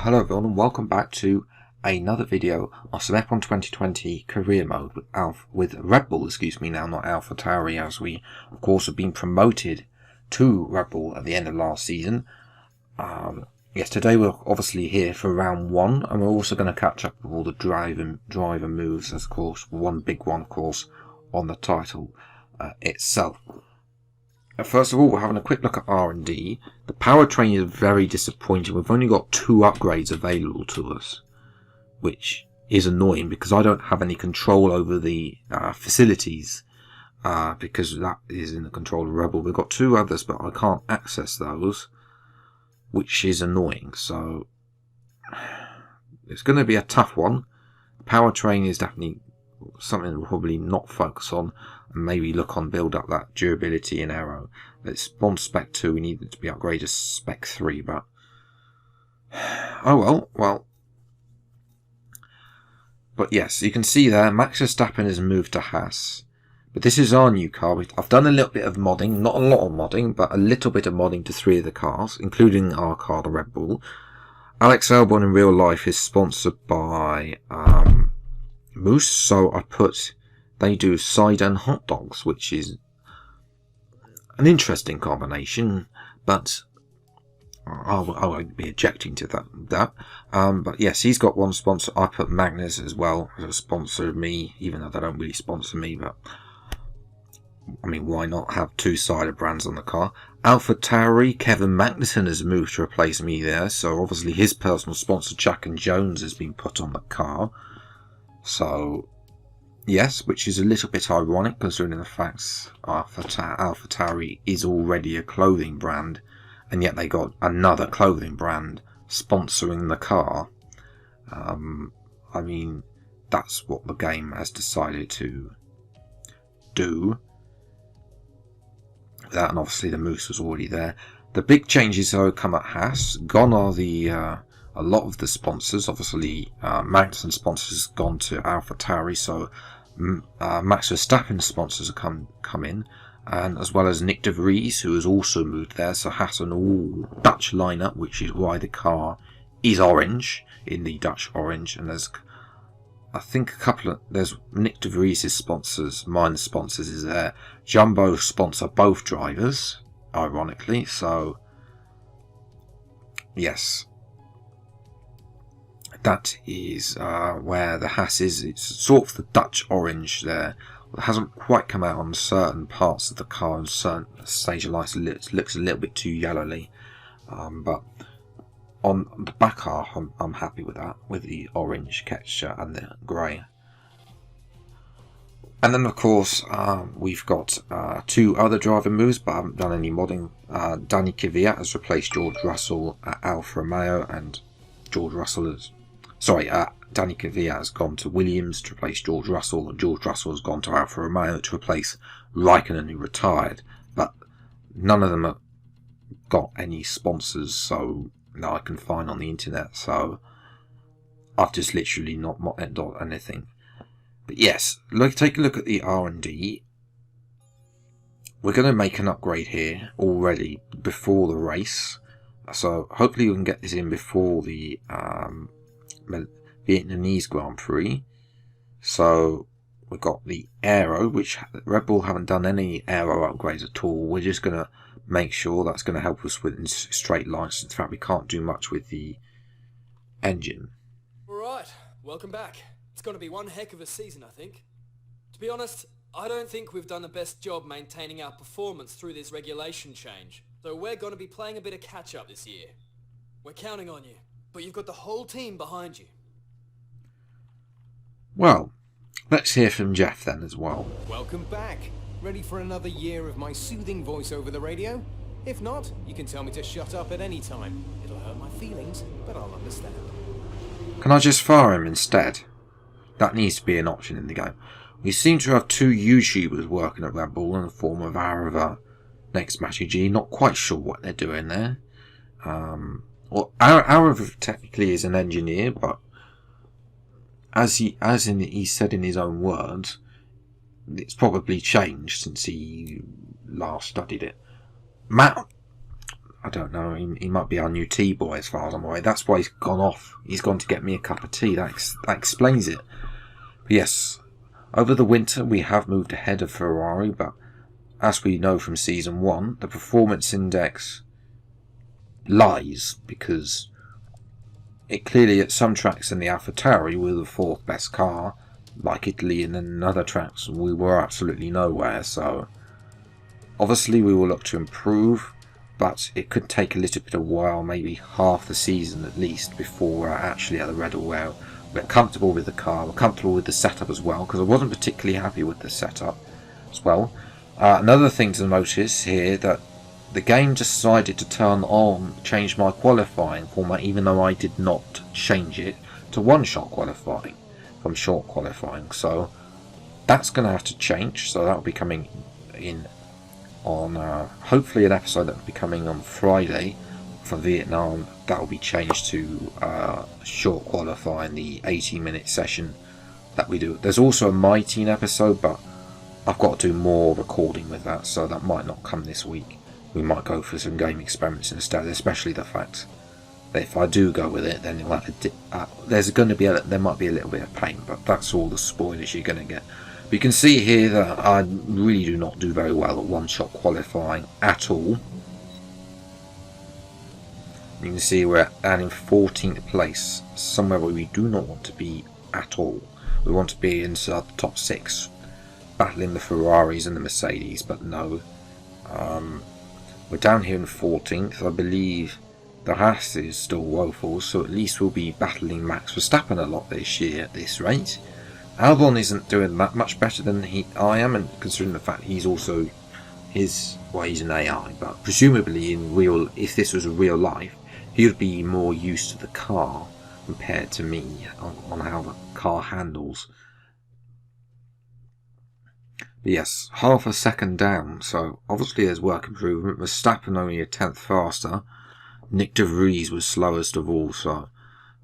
Hello everyone and welcome back to another video on some F1 2020 career mode with Red Bull, now not AlphaTauri, as we of course have been promoted to Red Bull at the end of last season. Yes, today we're obviously here for round one, and we're also going to catch up with all the driver moves, as of course, one big one of course on the title itself. First of all, we're having a quick look at R&D. The powertrain is very disappointing. We've only got 2 upgrades available to us, which is annoying because I don't have any control over the facilities, because that is in the control of Red Bull. We've got 2 others, but I can't access those, which is annoying. So it's going to be a tough one. The powertrain is definitely something we'll probably not focus on, and maybe look on build up that durability in aero. It's on spec 2, we need it to be upgraded to spec 3, but oh well. But yes, you can see there Max Verstappen has moved to HAAS, but this is our new car. I've done a little bit of modding, not a lot of modding, but a little bit of modding to 3 of the cars, including our car, the Red Bull. Alex Albon in real life is sponsored by Moose, so they do cider and hot dogs, which is an interesting combination, but I won't be objecting to that. But yes, he's got one sponsor. I put Magnus as well as a sponsor of me, even though they don't really sponsor me, but I mean, why not have 2 cider brands on the car? AlphaTauri, Kevin Magnussen has moved to replace me there, so obviously his personal sponsor, Jack and Jones, has been put on the car. So yes, which is a little bit ironic considering the fact AlphaTauri is already a clothing brand, and yet they got another clothing brand sponsoring the car. I mean, that's what the game has decided to do. That, and obviously the Moose was already there. The big changes though come at HAAS. Gone are the a lot of the sponsors. Obviously, Magnussen sponsors gone to AlphaTauri, so Max Verstappen sponsors have come in, and as well as Nick de Vries, who has also moved there. So HAAS an all Dutch lineup, which is why the car is orange, in the Dutch orange. And there's, I think, there's Nick de Vries' sponsors, mine sponsors is there. Jumbo sponsor both drivers, ironically. So yes, that is where the HAAS is. It's sort of the Dutch orange there. It hasn't quite come out on certain parts of the car, and certain stage of lights looks a little bit too yellowly. But on the back half, I'm happy with that, with the orange texture and the grey. And then of course we've got 2 other driver moves, but I haven't done any modding. Danny Kvyat has replaced George Russell at Alfa Romeo, and Danny Kvyat has gone to Williams to replace George Russell, and George Russell has gone to Alfa Romeo to replace Raikkonen, who retired. But none of them have got any sponsors, so that I can find on the internet. So I've just literally not modded anything. But yes, take a look at the R&D. We're going to make an upgrade here already before the race, so hopefully we can get this in before the Vietnamese Grand Prix. So we've got the aero, which Red Bull haven't done any aero upgrades at all. We're just going to make sure that's going to help us with straight lines. In fact, we can't do much with the engine. Alright, welcome back. It's going to be one heck of a season, I think. To be honest, I don't think we've done the best job maintaining our performance through this regulation change. So we're going to be playing a bit of catch-up this year. We're counting on you, but you've got the whole team behind you. Well, let's hear from Jeff then as well. Welcome back. Ready for another year of my soothing voice over the radio? If not, you can tell me to shut up at any time. It'll hurt my feelings, but I'll understand. Can I just fire him instead? That needs to be an option in the game. We seem to have 2 YouTubers working at Red Bull in the form of Arava, Next Matchy G. Not quite sure what they're doing there. Well, Arava technically is an engineer, but as he said in his own words, it's probably changed since he last studied it. Matt I don't know, he might be our new tea boy as far as I'm aware. That's why he's gone off. He's gone to get me a cup of tea. That explains it. But yes, over the winter we have moved ahead of Ferrari, but as we know from Season 1, the performance index lies, because it clearly at some tracks in the AlphaTauri we were the 4th best car, like Italy, and then other tracks we were absolutely nowhere. So obviously we will look to improve, but it could take a little bit of while, maybe half the season at least, before we're actually at the Red Bull where we're comfortable with the car, we're comfortable with the setup as well, because I wasn't particularly happy with the setup as well. Another thing to notice here, that the game decided to change my qualifying format, even though I did not change it to one-shot qualifying from short qualifying. So that's going to have to change, so that will be coming in on hopefully an episode that will be coming on Friday for Vietnam. That will be changed to short qualifying, the 80-minute session that we do. There's also a My Team episode, but I've got to do more recording with that, so that might not come this week. We might go for some game experiments instead, especially the fact that if I do go with it, then it'll have there might be a little bit of pain, but that's all the spoilers you're going to get. But you can see here that I really do not do very well at one-shot qualifying at all. You can see we're in 14th place, somewhere where we do not want to be at all. We want to be inside the top 6, battling the Ferraris and the Mercedes, but no. We're down here in 14th. I believe the HAAS is still woeful, so at least we'll be battling Max Verstappen a lot this year at this rate. Albon isn't doing that much better than I am, and considering the fact he's also he's an AI, but presumably if this was a real life, he would be more used to the car compared to me on how the car handles. But yes, half a second down, so obviously there's work improvement. Verstappen only a 10th faster. Nick de Vries was slowest of all, so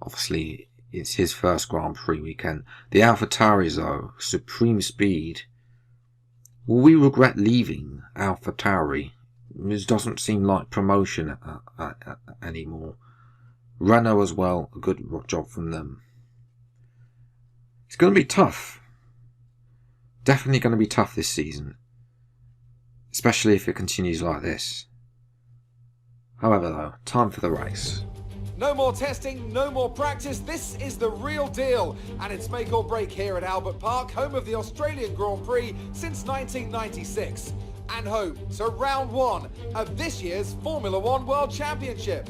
obviously it's his first Grand Prix weekend. The AlphaTauri though, supreme speed. Will we regret leaving AlphaTauri? This doesn't seem like promotion anymore. Renault as well, a good job from them. It's going to be tough. Definitely going to be tough this season, especially if it continues like this. However though, time for the race. No more testing, no more practice. This is the real deal. And it's make or break here at Albert Park, home of the Australian Grand Prix since 1996. And home to round 1 of this year's Formula One World Championship.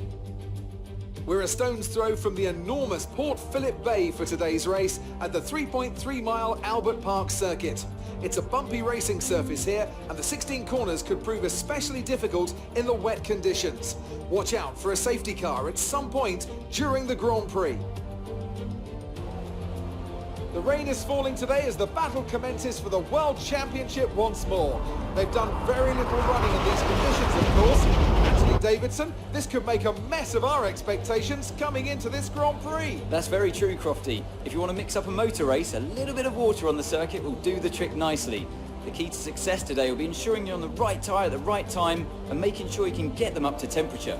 We're a stone's throw from the enormous Port Phillip Bay for today's race at the 3.3-mile Albert Park circuit. It's a bumpy racing surface here, and the 16 corners could prove especially difficult in the wet conditions. Watch out for a safety car at some point during the Grand Prix. The rain is falling today as the battle commences for the World Championship once more. They've done very little running in these conditions, of course. Anthony Davidson, this could make a mess of our expectations coming into this Grand Prix. That's very true, Crofty. If you want to mix up a motor race, a little bit of water on the circuit will do the trick nicely. The key to success today will be ensuring you're on the right tyre at the right time and making sure you can get them up to temperature.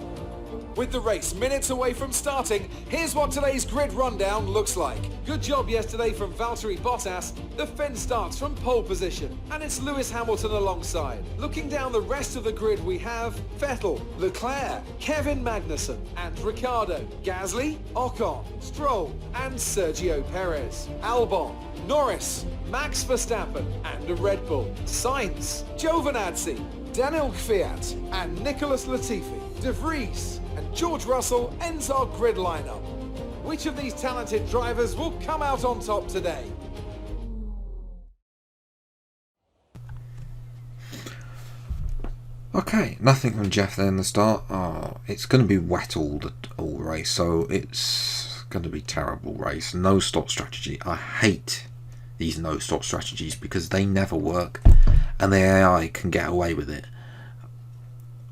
With the race minutes away from starting, here's what today's grid rundown looks like. Good job yesterday from Valtteri Bottas. The Finn starts from pole position, and it's Lewis Hamilton alongside. Looking down the rest of the grid, we have Vettel, Leclerc, Kevin Magnussen, and Ricciardo, Gasly, Ocon, Stroll, and Sergio Perez. Albon, Norris, Max Verstappen, and a Red Bull. Sainz, Giovinazzi, Daniel Kvyat, and Nicholas Latifi. De Vries and George Russell ends our grid lineup. Which of these talented drivers will come out on top today? Okay, nothing from Jeff there in the start. It's going to be wet all race, so it's going to be terrible race. No stop strategy. I hate these no stop strategies because they never work, and the AI can get away with it.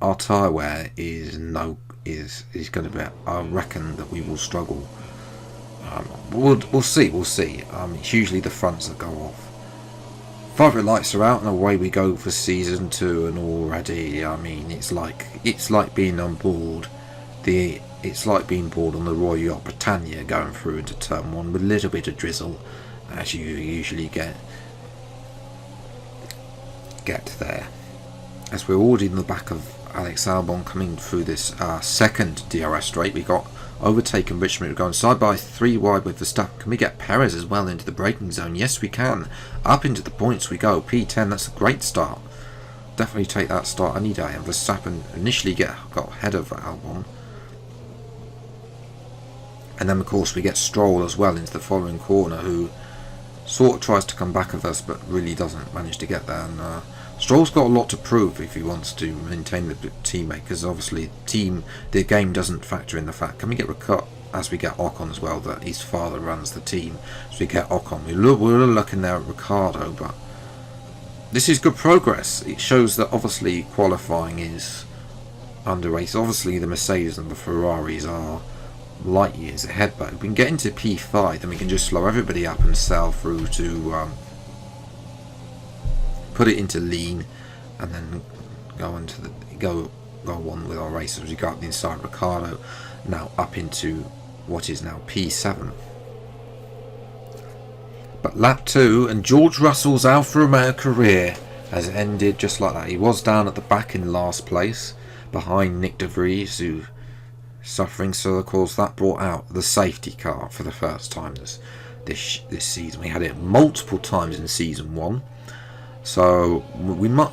Our tyre wear is going to be. I reckon that we will struggle. We'll see. It's usually the fronts that go off Favourite lights are out and away we go for season 2, and already, I mean, it's like being on board it's like being board on the Royal Yacht Britannia going through into turn 1 with a little bit of drizzle, as you usually get there. As we're already in the back of Alex Albon coming through this second DRS straight, we got overtaken Richmond. We're going side by 3 wide with Verstappen. Can we get Perez as well into the braking zone? Yes, we can. Up into the points we go. P10, that's a great start. Definitely take that start any day. And Verstappen initially got ahead of Albon. And then, of course, we get Stroll as well into the following corner, who sort of tries to come back of us, but really doesn't manage to get there. And Stroll's got a lot to prove if he wants to maintain the teammate, because obviously the game doesn't factor in the fact. Can we get as we get Ocon as well, that his father runs the team, so we get Ocon. We're looking there at Ricciardo, but this is good progress. It shows that obviously qualifying is under race. Obviously the Mercedes and the Ferraris are light years ahead, but if we can get into P5, then we can just slow everybody up and sail through to put it into lean, and then go on with our race as we go up the inside. Ricciardo now up into what is now P7. But lap 2, and George Russell's Alfa Romeo career has ended just like that. He was down at the back in last place behind Nick De Vries, who suffering, so of course that brought out the safety car for the first time this season. We had it multiple times in season 1, so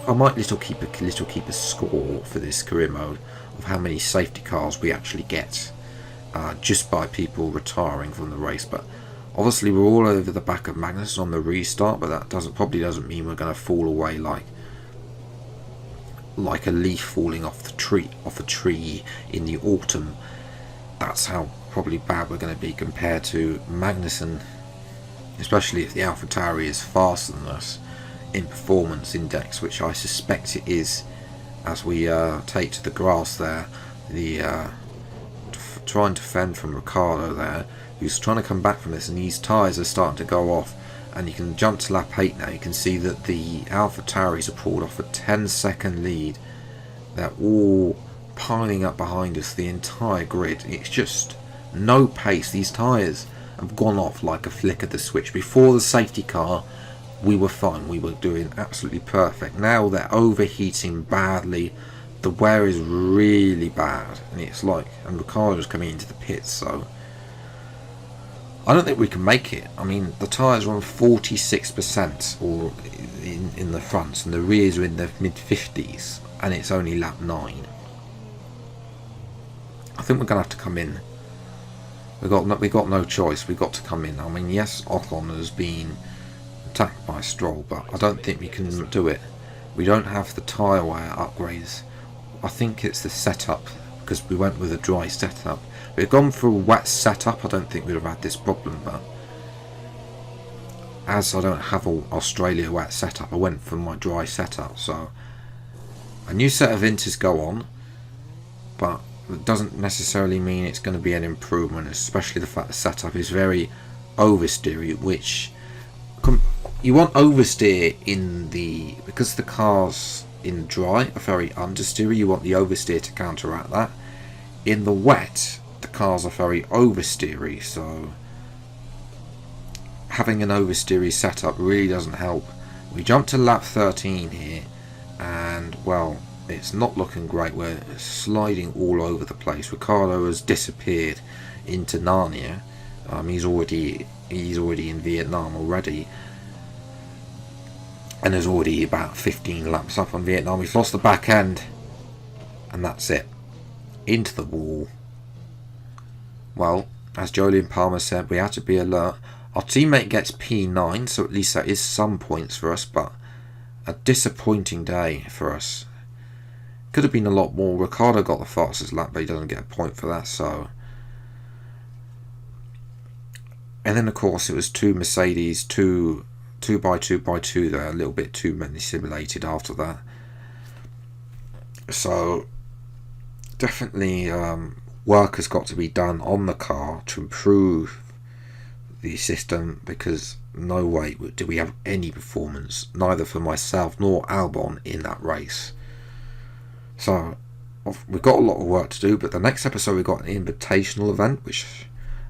I might keep a score for this career mode of how many safety cars we actually get just by people retiring from the race. But obviously we're all over the back of Magnus on the restart, but that probably doesn't mean we're going to fall away like a leaf falling off a tree in the autumn. That's how probably bad we're going to be compared to Magnussen, especially if the AlphaTauri is faster than us in performance index, which I suspect it is, as we take to the grass there. Trying to fend from Ricciardo there, who's trying to come back from this, and these tyres are starting to go off. And you can jump to lap 8 now. You can see that the AlphaTauris are pulled off a 10-second lead. They're all piling up behind us, the entire grid. It's just no pace. These tyres have gone off like a flick of the switch. Before the safety car, we were fine. We were doing absolutely perfect. Now they're overheating badly. The wear is really bad. And Ricciardo's coming into the pits, so I don't think we can make it. I mean, the tyres are on 46% or in the fronts, and the rears are in the mid-50s, and it's only lap 9. I think we're going to have to come in. We got no choice. We got to come in. I mean, yes, Ocon has been attacked by Stroll, but I don't think we can do it. We don't have the tyre wear upgrades. I think it's the setup, because we went with a dry setup. If we'd gone for a wet setup, I don't think we'd have had this problem, but as I don't have an Australia wet setup, I went for my dry setup. So a new set of Inters go on, but it doesn't necessarily mean it's going to be an improvement, especially the fact the setup is very oversteery, which you want oversteer because the cars in dry are very understeery. You want the oversteer to counteract that. In the wet, the cars are very oversteery, so having an oversteery setup really doesn't help. We jump to lap 13 here, and well, it's not looking great. We're sliding all over the place. Ricciardo has disappeared into Narnia. He's already in Vietnam already, and there's already about 15 laps up on Vietnam. He's lost the back end, and that's it. Into the wall. Well, as Jolyon Palmer said, we had to be alert. Our teammate gets P9, so at least that is some points for us, but a disappointing day for us. Could have been a lot more. Ricciardo got the fastest lap, but he doesn't get a point for that, so. And then, of course, it was two Mercedes, 2x2x2 there, a little bit too many simulated after that. So, definitely work has got to be done on the car to improve the system, because no way did we have any performance, neither for myself nor Albon, in that race. So we've got a lot of work to do, but the next episode we've got an invitational event, which,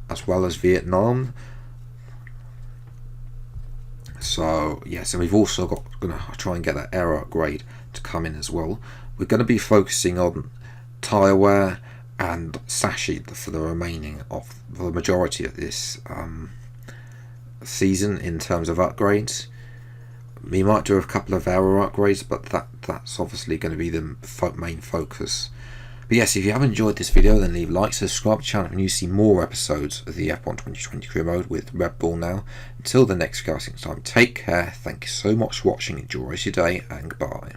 as well as Vietnam. So yes, and we've also going to try and get that aero upgrade to come in as well. We're going to be focusing on tyre wear and sashi for the majority of this season in terms of upgrades. We might do a couple of aero upgrades, but that's obviously going to be the main focus. But yes, if you have enjoyed this video, then leave a like, subscribe to the channel, and you see more episodes of the F1 2020 career mode with Red Bull now. Until the next casting time, take care, thank you so much for watching, enjoy your day, and goodbye.